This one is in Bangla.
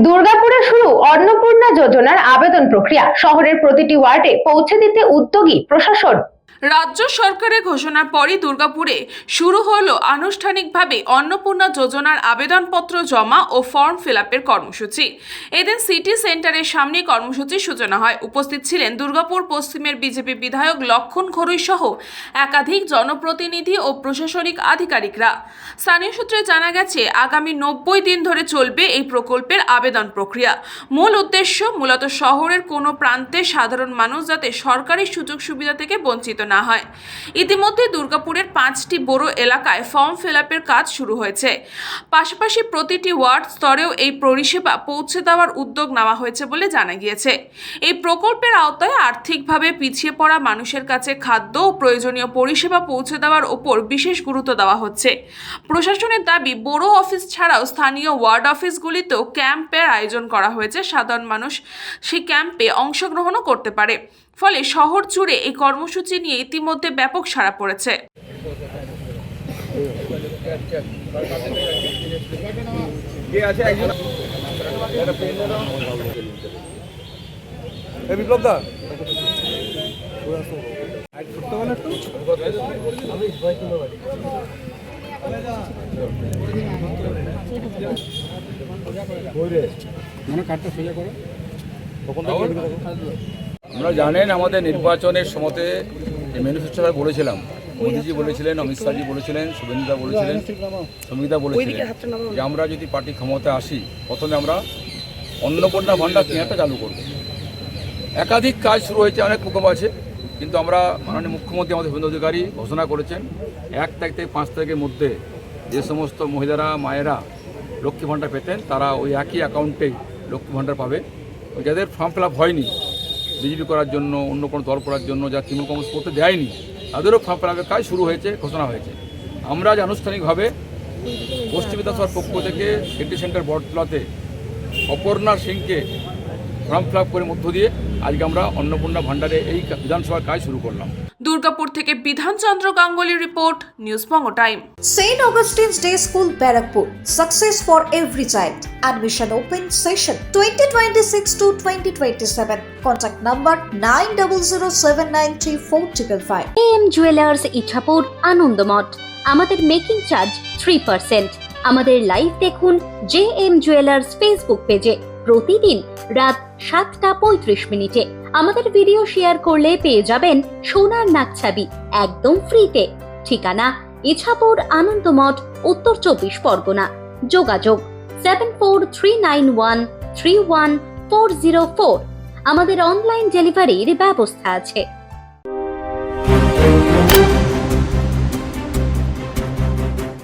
দুর্গাপুরে শুরু অন্নপূর্ণা যোজনার আবেদন প্রক্রিয়া। শহরের প্রতিটি ওয়ার্ডে পৌঁছে দিতে উদ্যোগী প্রশাসন। রাজ্য সরকারের ঘোষণার পরই দুর্গাপুরে শুরু হলো আনুষ্ঠানিকভাবে অন্নপূর্ণা যোজনার আবেদনপত্র জমা ও ফর্ম ফিল-আপের কর্মসূচি। এদিন সিটি সেন্টারের সামনে কর্মসূচির সূচনা হয়। উপস্থিত ছিলেন দুর্গাপুর পশ্চিমের বিজেপি বিধায়ক লক্ষণ ঘরুই সহ একাধিক জনপ্রতিনিধি ও প্রশাসনিক আধিকারিকরা। স্থানীয় সূত্রে জানা গেছে, আগামী 90 দিন ধরে চলবে এই প্রকল্পের আবেদন প্রক্রিয়া। মূল উদ্দেশ্য মূলত শহরের কোনো প্রান্তে সাধারণ মানুষ যাতে সরকারি সুযোগ সুবিধা থেকে বঞ্চিত না হয়। ইতিমধ্যে দুর্গাপুরের 5টি বড় এলাকায় ফর্ম ফিল-আপের কাজ শুরু হয়েছে। পাশাপাশি প্রতিটি ওয়ার্ড স্তরেও এই পরিষেবা পৌঁছে দেওয়ার উদ্যোগ নেওয়া হয়েছে বলে জানা গিয়েছে। এই প্রকল্পের আওতায় আর্থিকভাবে পিছিয়ে পড়া মানুষের কাছে খাদ্য ও প্রয়োজনীয় পরিষেবা পৌঁছে দেওয়ার ওপর বিশেষ গুরুত্ব দেওয়া হচ্ছে। প্রশাসনের দাবি, বড় অফিস ছাড়াও স্থানীয় ওয়ার্ড অফিসগুলিতেও ক্যাম্পের আয়োজন করা হয়েছে। সাধারণ মানুষ সেই ক্যাম্পে অংশগ্রহণও করতে পারে। ফলে শহর জুড়ে এই কর্মসূচি নিয়ে ইতিমধ্যে ব্যাপক সাড়া পড়েছে। আমরা জানেন, আমাদের নির্বাচনের সময়তে ম্যানিফেস্টোটা বলেছিলাম, মোদীজি বলেছিলেন, অমিত শাহজি বলেছিলেন, শুভেন্দুদা বলেছিলেন, সমিতা বলেছিলেন যে আমরা যদি পার্টি ক্ষমতায় আসি, প্রথমে আমরা অন্নপূর্ণা ভাণ্ডার কেনাটা চালু করব। একাধিক কাজ শুরু হয়েছে, অনেক প্রকল্প আছে, কিন্তু আমরা মাননীয় মুখ্যমন্ত্রী আমাদের শুভেন্দু অধিকারী ঘোষণা করেছেন 1 তারিখ থেকে 5 তারিখের মধ্যে যে সমস্ত মহিলারা, মায়েরা লক্ষ্মী ভাণ্ডার পেতেন, তারা ওই একই অ্যাকাউন্টেই লক্ষ্মী ভাণ্ডার পাবে। যাদের ফর্ম ফিল আপ হয়নি বিজেপি করার জন্য, অন্য কোনো দল করার জন্য, যা তৃণমূল কংগ্রেস করতে দেয়নি, তাদেরও ফর্ম ফিল আপের কাজ শুরু হয়েছে, ঘোষণা হয়েছে। আমরা যে আনুষ্ঠানিকভাবে পশ্চিম বিধানসভার পক্ষ থেকে সিটি সেন্টার বটতলাতে অপর্ণা সিংকে ফর্ম ফিল আপ করে মধ্য দিয়ে আজকে আমরা অন্নপূর্ণা ভাণ্ডারে এই বিধানসভার কাজ শুরু করলাম। দুর্গাপুর থেকে Bidhanchandra Ganguly report, news Banga time. St. Augustine's Day School, Barakpur. Success for every child. Admission open session 2026 to 2027. Contact number 9007934555. AM Jewelers Ichhapur Anandamath. আমাদের মেকিং চার্জ 3%। আমাদের লাইভ দেখুন JM Jewelers ফেসবুক পেজে প্রতিদিন রাত 7:35 আমাদের ভিডিও শেয়ার করলে পেয়ে যাবেন সোনার নাকছাবি একদম ফ্রিতে। ঠিকানা ইছাপুর আনন্দমঠ, উত্তর 24 পরগনা। যোগাযোগ 7439131404। আমাদের অনলাইন ডেলিভারির ব্যবস্থা আছে।